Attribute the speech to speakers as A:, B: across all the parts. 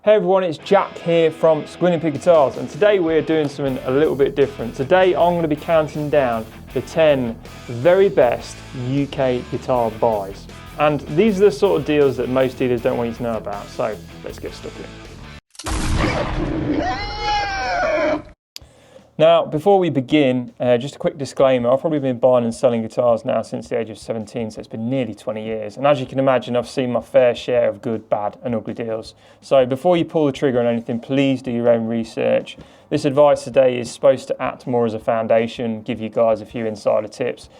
A: Hey everyone, it's Jack here from Squealing Pig Guitars, and today we're doing something a little bit different. Today I'm going to be counting down the 10 very best UK guitar buys. And these are the sort of deals that most dealers don't want you to know about, so let's get stuck in. Now, before we begin, just a quick disclaimer. I've probably been buying and selling guitars now since the age of 17, so it's been nearly 20 years. And as you can imagine, I've seen my fair share of good, bad and ugly deals. So before you pull the trigger on anything, please do your own research. This advice today is supposed to act more as a foundation, give you guys a few insider tips,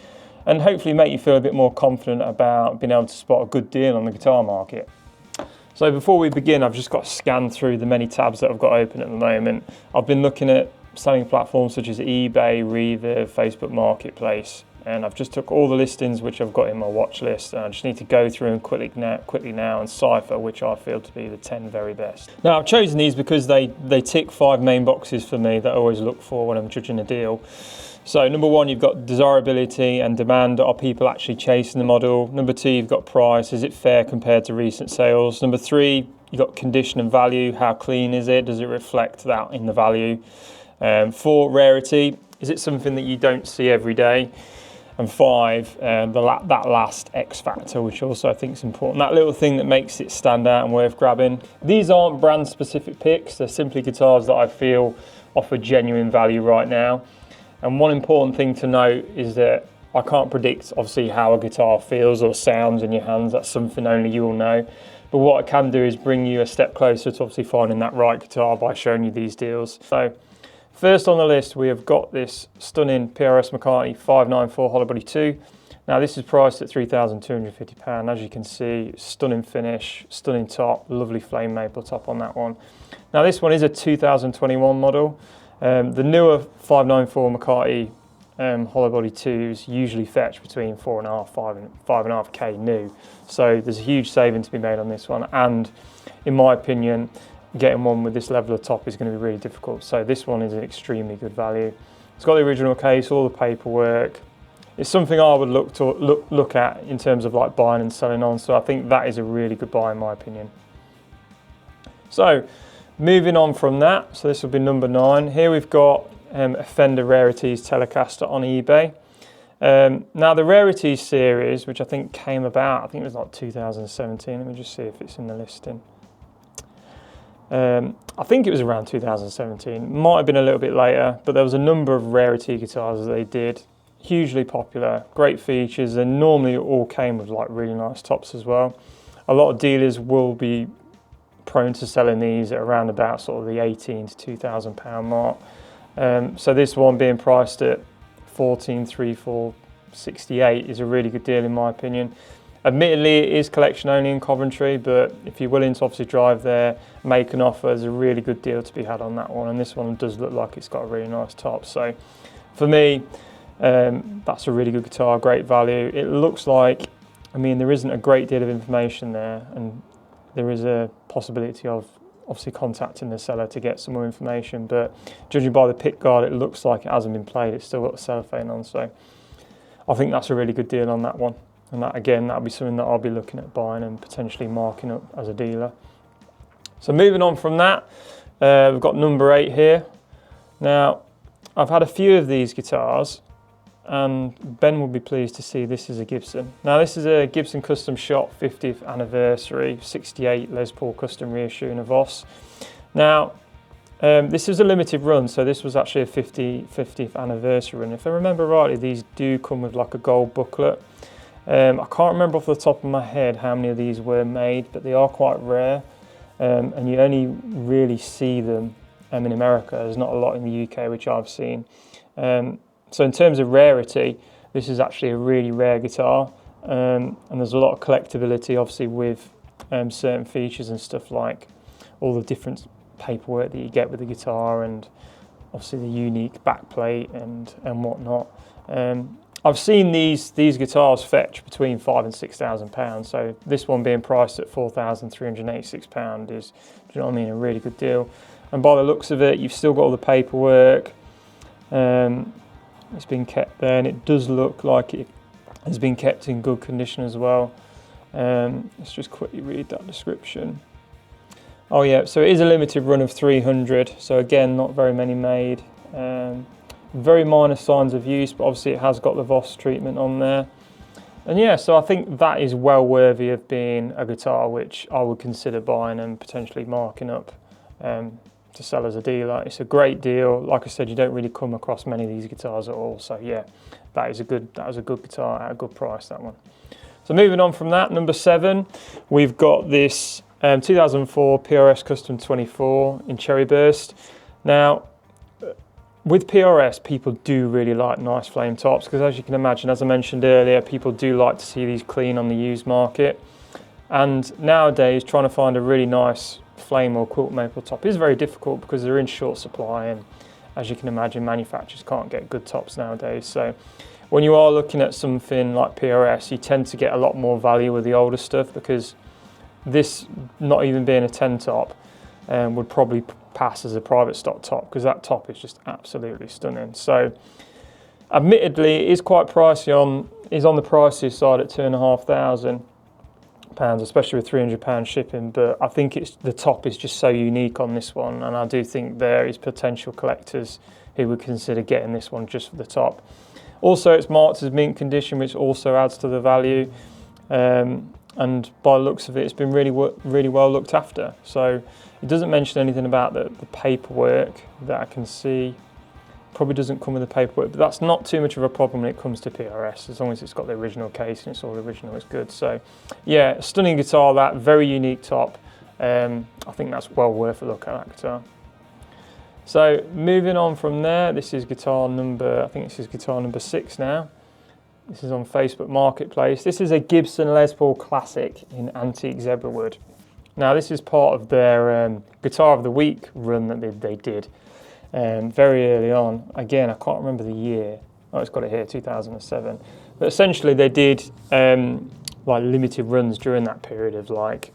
A: and hopefully make you feel a bit more confident about being able to spot a good deal on the guitar market. So before we begin, I've just got to scan through the many tabs that I've got open at the moment. I've been looking at selling platforms such as eBay, Reverb, Facebook Marketplace, and I've just took all the listings which I've got in my watch list, and I just need to go through and quickly now and cipher which I feel to be the 10 very best. Now, I've chosen these because they tick 5 main boxes for me that I always look for when I'm judging a deal. So number 1, you've got desirability and demand. Are people actually chasing the model? Number 2, you've got price. Is it fair compared to recent sales? Number 3, you've got condition and value. How clean is it? Does it reflect that in the value? 4, rarity. Is it something that you don't see every day? And 5, that last X factor, which also I think is important. That little thing that makes it stand out and worth grabbing. These aren't brand specific picks. They're simply guitars that I feel offer genuine value right now. And one important thing to note is that I can't predict obviously how a guitar feels or sounds in your hands. That's something only you'll know. But what I can do is bring you a step closer to obviously finding that right guitar by showing you these deals. So first on the list, we have got this stunning PRS McCarty 594 Hollow Body 2. Now this is priced at £3,250. As you can see, stunning finish, stunning top, lovely flame maple top on that one. Now this one is a 2021 model. The newer 594 McCarty Hollow Body 2s usually fetch between 4.5 and 5.5k new. So there's a huge saving to be made on this one, and in my opinion, getting one with this level of top is going to be really difficult. So this one is an extremely good value. It's got the original case, all the paperwork. It's something I would look at in terms of like buying and selling on. So I think that is a really good buy in my opinion. So moving on from that, so this will be number 9. Here we've got a Fender Rarities Telecaster on eBay. Now the Rarities series, which I think came about, I think it was like 2017. Let me just see if it's in the listing. I think it was around 2017, might have been a little bit later, but there was a number of Rarity guitars that they did, hugely popular, great features, and normally it all came with like really nice tops as well. A lot of dealers will be prone to selling these at around about sort of the £18 to £2,000 mark. So this one being priced at £14,368 is a really good deal in my opinion. Admittedly, it is collection only in Coventry, but if you're willing to obviously drive there, make an offer, there's a really good deal to be had on that one. And this one does look like it's got a really nice top. So for me, that's a really good guitar, great value. It looks like, I mean, there isn't a great deal of information there, and there is a possibility of obviously contacting the seller to get some more information. But judging by the pick guard, it looks like it hasn't been played. It's still got the cellophane on. So I think that's a really good deal on that one. And that, again, that'll be something that I'll be looking at buying and potentially marking up as a dealer. So moving on from that, we've got number 8 here. Now, I've had a few of these guitars, and Ben will be pleased to see this is a Gibson. Now, this is a Gibson Custom Shop 50th anniversary, 68 Les Paul Custom reissue in a Voss. Now, this was a limited run, so this was actually a 50th anniversary run. If I remember rightly, these do come with like a gold booklet. I can't remember off the top of my head how many of these were made, but they are quite rare, and you only really see them in America. There's not a lot in the UK, which I've seen. So in terms of rarity, this is actually a really rare guitar, and there's a lot of collectability obviously with certain features and stuff like all the different paperwork that you get with the guitar, and obviously the unique backplate and whatnot. I've seen these guitars fetch between £5,000 and £6,000, so this one being priced at £4,386 is, do you know what I mean, a really good deal. And by the looks of it, you've still got all the paperwork. It's been kept there, and it does look like it has been kept in good condition as well. Let's just quickly read that description. Oh yeah, so it is a limited run of 300. So again, not very many made. Very minor signs of use, but obviously it has got the Voss treatment on there. And yeah, so I think that is well worthy of being a guitar which I would consider buying and potentially marking up to sell as a dealer. It's a great deal. Like I said, you don't really come across many of these guitars at all. So yeah, that was a good guitar at a good price, that one. So moving on from that, number 7, we've got this 2004 PRS Custom 24 in Cherry Burst. Now, with PRS, people do really like nice flame tops because, as you can imagine, as I mentioned earlier, people do like to see these clean on the used market. And nowadays, trying to find a really nice flame or quilt maple top is very difficult because they're in short supply, and as you can imagine, manufacturers can't get good tops nowadays. So when you are looking at something like PRS, you tend to get a lot more value with the older stuff, because this, not even being a 10 top, would probably pass as a private stock top, because that top is just absolutely stunning. So admittedly, it is quite pricey is on the pricier side at £2,500, especially with £300 shipping, but I think the top is just so unique on this one, and I do think there is potential collectors who would consider getting this one just for the top. Also, it's marked as mint condition, which also adds to the value, and by the looks of it, it's been really well looked after. So it doesn't mention anything about the paperwork that I can see. Probably doesn't come with the paperwork, but that's not too much of a problem when it comes to PRS, as long as it's got the original case and it's all original, it's good. So yeah, stunning guitar, that very unique top. I think that's well worth a look at that guitar. So moving on from there, this is guitar number, I think this is guitar number 6 now. This is on Facebook Marketplace. This is a Gibson Les Paul Classic in antique zebra wood. Now this is part of their Guitar of the Week run that they did very early on. Again, I can't remember the year. Oh, it's got it here, 2007. But essentially they did like limited runs during that period of like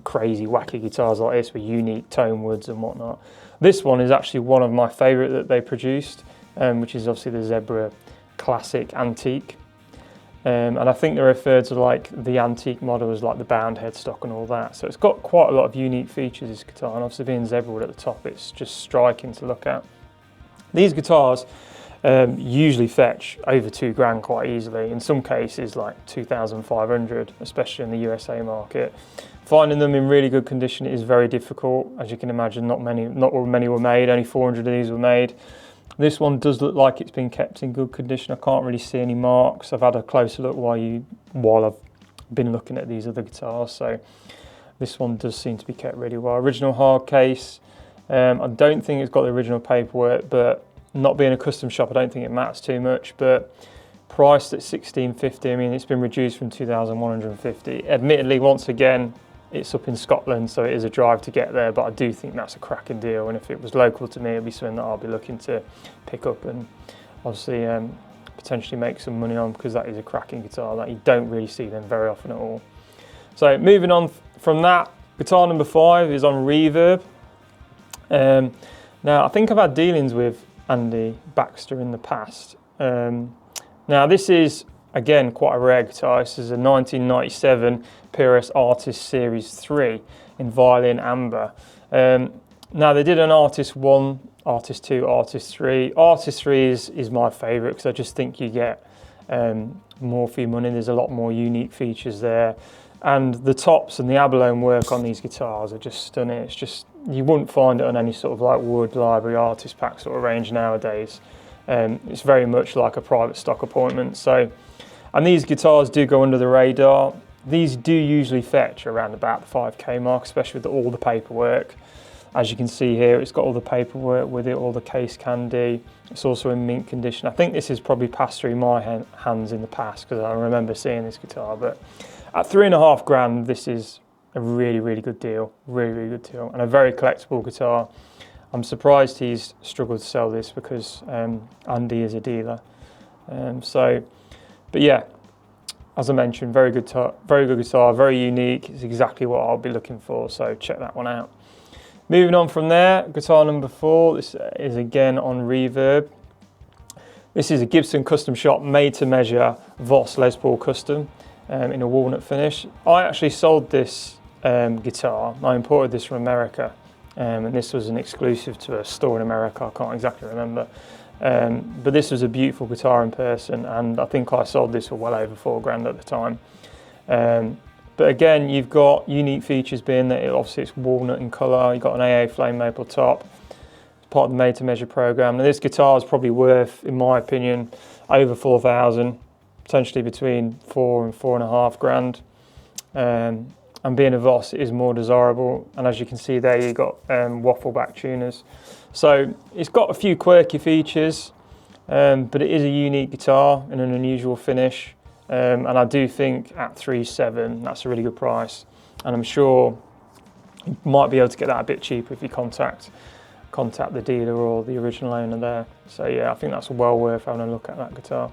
A: crazy wacky guitars like this with unique tone woods and whatnot. This one is actually one of my favourite that they produced, which is obviously the Zebra Classic Antique. And I think they refer to like the antique model as like the bound headstock and all that. So it's got quite a lot of unique features, this guitar, and obviously being zebra wood at the top, it's just striking to look at. These guitars usually fetch over £2,000 quite easily. In some cases like 2,500, especially in the USA market. Finding them in really good condition is very difficult. As you can imagine, not many were made, only 400 of these were made. This one does look like it's been kept in good condition. I can't really see any marks. I've had a closer look while I've been looking at these other guitars. So this one does seem to be kept really well. Original hard case. I don't think it's got the original paperwork, but not being a custom shop, I don't think it matters too much. But priced at $1,650. I mean, it's been reduced from $2,150. Admittedly, once again, it's up in Scotland, so it is a drive to get there, but I do think that's a cracking deal, and if it was local to me, it'd be something that I'll be looking to pick up and obviously potentially make some money on, because that is a cracking guitar that you don't really see them very often at all. So moving on from that, guitar number 5 is on Reverb. Now I think I've had dealings with Andy Baxter in the past. Now this is again quite a rare guitar. This is a 1997 PRS Artist Series 3 in violin amber. Now they did an Artist 1, Artist 2, Artist 3. Artist 3 is my favourite because I just think you get more for your money. There's a lot more unique features there. And the tops and the abalone work on these guitars are just stunning. It's just, you wouldn't find it on any sort of like Wood Library Artist Pack sort of range nowadays. It's very much like a private stock appointment. So, and these guitars do go under the radar. These do usually fetch around about the 5k mark, especially with all the paperwork. As you can see here, it's got all the paperwork with it, all the case candy. It's also in mint condition. I think this has probably passed through my hands in the past because I remember seeing this guitar. But at $3,500, this is a really, really good deal. Really, really good deal. And a very collectible guitar. I'm surprised he's struggled to sell this because Andy is a dealer. But yeah, as I mentioned, very good guitar, very unique. It's exactly what I'll be looking for, so check that one out. Moving on from there, guitar number 4. This is again on Reverb. This is a Gibson Custom Shop made-to-measure Voss Les Paul Custom in a walnut finish. I actually sold this guitar. I imported this from America, and this was an exclusive to a store in America. I can't exactly remember. But this was a beautiful guitar in person, and I think I sold this for well over £4 at the time. But again, you've got unique features being that obviously it's walnut in colour, you've got an AA flame maple top, it's part of the made to measure program. And this guitar is probably worth, in my opinion, over 4,000, potentially between 4 and 4.5 grand. And being a Voss, it is more desirable. And as you can see there, you've got waffle back tuners. So it's got a few quirky features, but it is a unique guitar in an unusual finish. And I do think at 3.7, that's a really good price. And I'm sure you might be able to get that a bit cheaper if you contact the dealer or the original owner there. So yeah, I think that's well worth having a look at that guitar.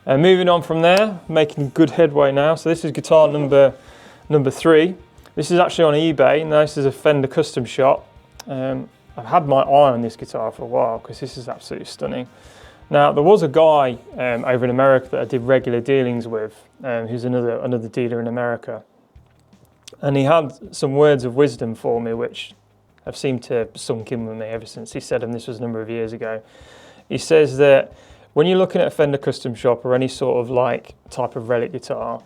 A: Moving on from there, making good headway now. So this is guitar number 3. This is actually on eBay. Now this is a Fender Custom shop. I've had my eye on this guitar for a while because this is absolutely stunning. Now there was a guy over in America that I did regular dealings with, who's another dealer in America, and he had some words of wisdom for me which have seemed to have sunk in with me ever since he said them. This was a number of years ago. He says that when you're looking at a Fender Custom shop or any sort of like type of Relic guitar,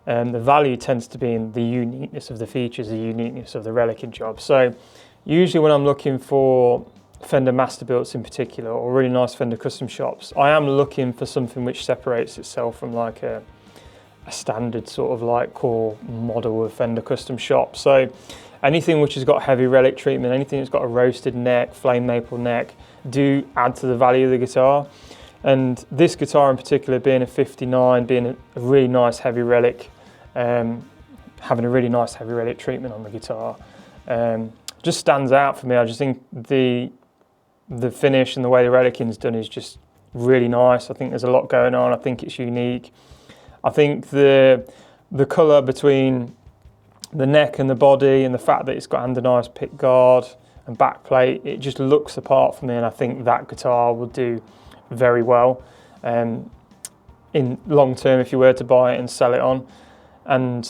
A: the value tends to be in the uniqueness of the features, the uniqueness of the Relicing job. So usually when I'm looking for Fender Masterbuilts in particular, or really nice Fender Custom shops, I am looking for something which separates itself from like a standard sort of like core model of Fender Custom shop. So anything which has got heavy Relic treatment, anything that's got a roasted neck, flame maple neck, do add to the value of the guitar. And this guitar in particular, being a 59, being a really nice heavy Relic, having a really nice heavy Relic treatment on the guitar, just stands out for me. I just think the finish and the way the Relicing's done is just really nice. I think there's a lot going on. I think it's unique. I think the colour between the neck and the body and the fact that it's got anodized pick guard and back plate, it just looks the part for me, and I think that guitar will do very well in long term if you were to buy it and sell it on. And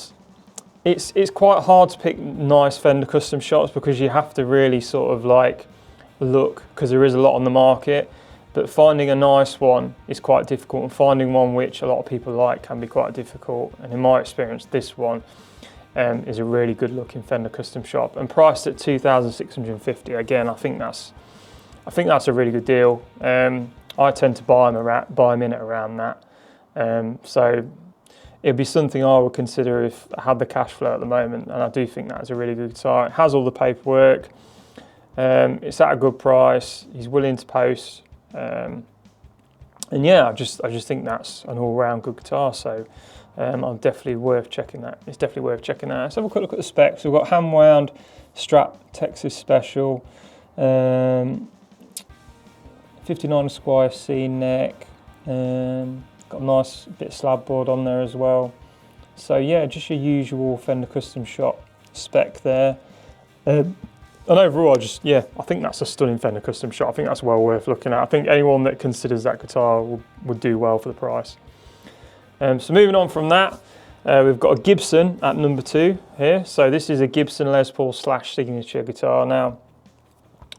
A: it's quite hard to pick nice Fender Custom shops because you have to really sort of like look, because there is a lot on the market, but finding a nice one is quite difficult, and finding one which a lot of people like can be quite difficult. And in my experience, this one is a really good looking Fender Custom shop, and priced at $2,650. Again, I think that's a really good deal. I tend to buy them in at around that. So it'd be something I would consider if I had the cash flow at the moment, and I do think that's a really good guitar. It has all the paperwork. It's at a good price. He's willing to post, and yeah, I just think that's an all-round good guitar. So I'm definitely worth checking that. It's definitely worth checking that. Let's have a quick look at the specs. We've got hand wound Strat Texas Special, 59 Squire C neck. Got a nice bit of slab board on there as well. So yeah, just your usual Fender Custom shop spec there. And overall, I think that's a stunning Fender Custom shop. I think that's well worth looking at. I think anyone that considers that guitar would do well for the price. So moving on from that, we've got a Gibson at number 2 here. So this is a Gibson Les Paul Slash signature guitar. Now,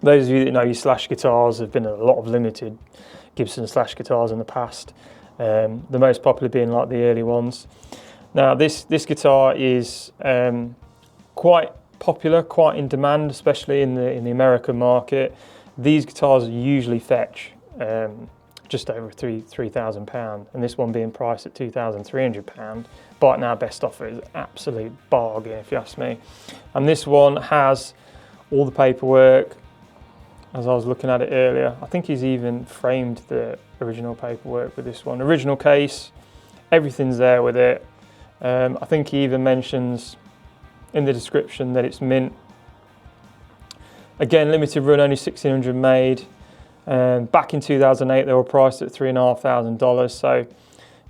A: those of you that know your Slash guitars, have been a lot of limited Gibson Slash guitars in the past. The most popular being like the early ones. Now this guitar is quite popular, quite in demand, especially in the American market. These guitars usually fetch just over £3,000, and this one being priced at £2,300. But now best offer is an absolute bargain if you ask me. And this one has all the paperwork. As I was looking at it earlier, I think he's even framed the original paperwork with this one. Original case, everything's there with it. I think he even mentions in the description that it's mint. Again, limited run, only 1,600 made. Back in 2008, they were priced at $3,500. So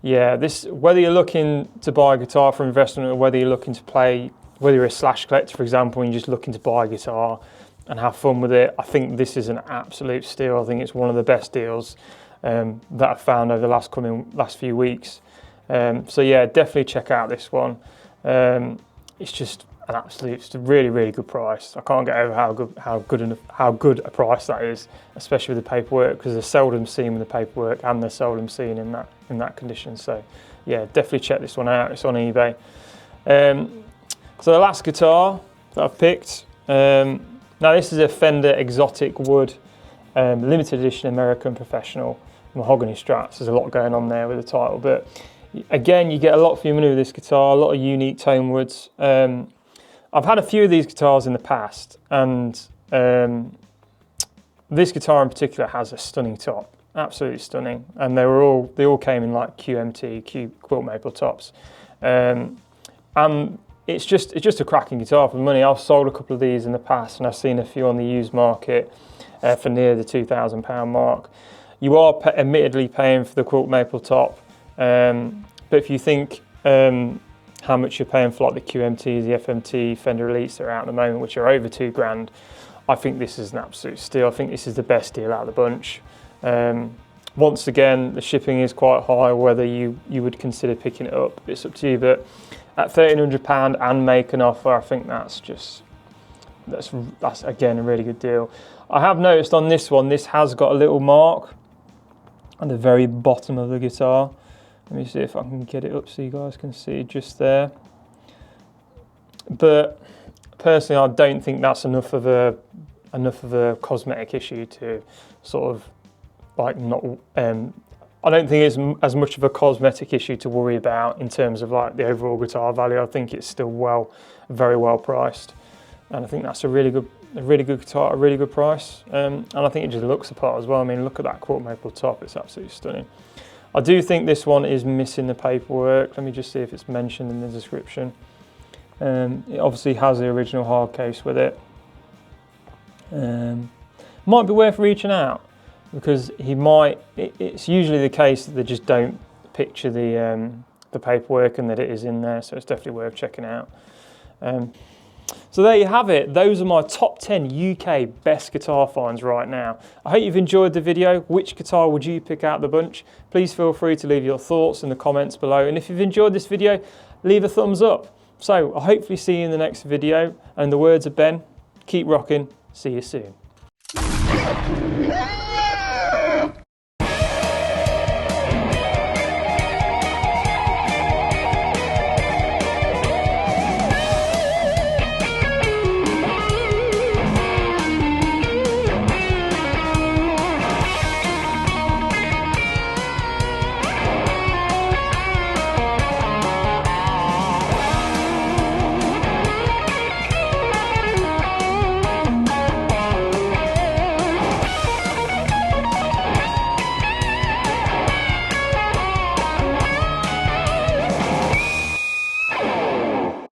A: yeah, whether you're looking to buy a guitar for investment or whether you're looking to play, whether you're a Slash collector, for example, and you're just looking to buy a guitar and have fun with it, I think this is an absolute steal. I think it's one of the best deals that I've found over the last few weeks. So yeah, definitely check out this one. It's just an absolute really good price. I can't get over how good a price that is, especially with the paperwork, because they're seldom seen with the paperwork and they're seldom seen in that condition. So yeah, definitely check this one out. It's on eBay. So the last guitar that I've picked, now this is a Fender Exotic Wood limited edition American Professional mahogany Strats. There's a lot going on there with the title, but again, you get a lot for your money with this guitar, a lot of unique tone woods. I've had a few of these guitars in the past, and this guitar in particular has a stunning top, absolutely stunning. And they all came in like QMT, quilt maple tops, and it's just a cracking guitar for money. I've sold a couple of these in the past, and I've seen a few on the used market for near the £2,000 mark. You are admittedly paying for the quilt maple top, but if you think how much you're paying for like the QMTs, the FMT, Fender Elites that are out at the moment, which are over £2,000, I think this is an absolute steal. I think this is the best deal out of the bunch. Once again, the shipping is quite high, whether you would consider picking it up, it's up to you, but at £1,300 and make an offer, I think that's again a really good deal. I have noticed on this one, this has got a little mark at the very bottom of the guitar. Let me see if I can get it up so you guys can see just there. But personally, I don't think that's enough of a cosmetic issue to sort of like not. I don't think it's as much of a cosmetic issue to worry about in terms of like the overall guitar value. I think it's still very well priced, and I think that's a really good guitar, a really good price. And I think it just looks the part as well. I mean, look at that quilt maple top; it's absolutely stunning. I do think this one is missing the paperwork. Let me just see if it's mentioned in the description. It obviously has the original hard case with it. Might be worth reaching out, because it's usually the case that they just don't picture the paperwork and that it is in there, so it's definitely worth checking out. So there you have it. Those are my top 10 UK best guitar finds right now. I hope you've enjoyed the video. Which guitar would you pick out of the bunch? Please feel free to leave your thoughts in the comments below. And if you've enjoyed this video, leave a thumbs up. So I'll hopefully see you in the next video. And in the words of Ben, keep rocking. See you soon.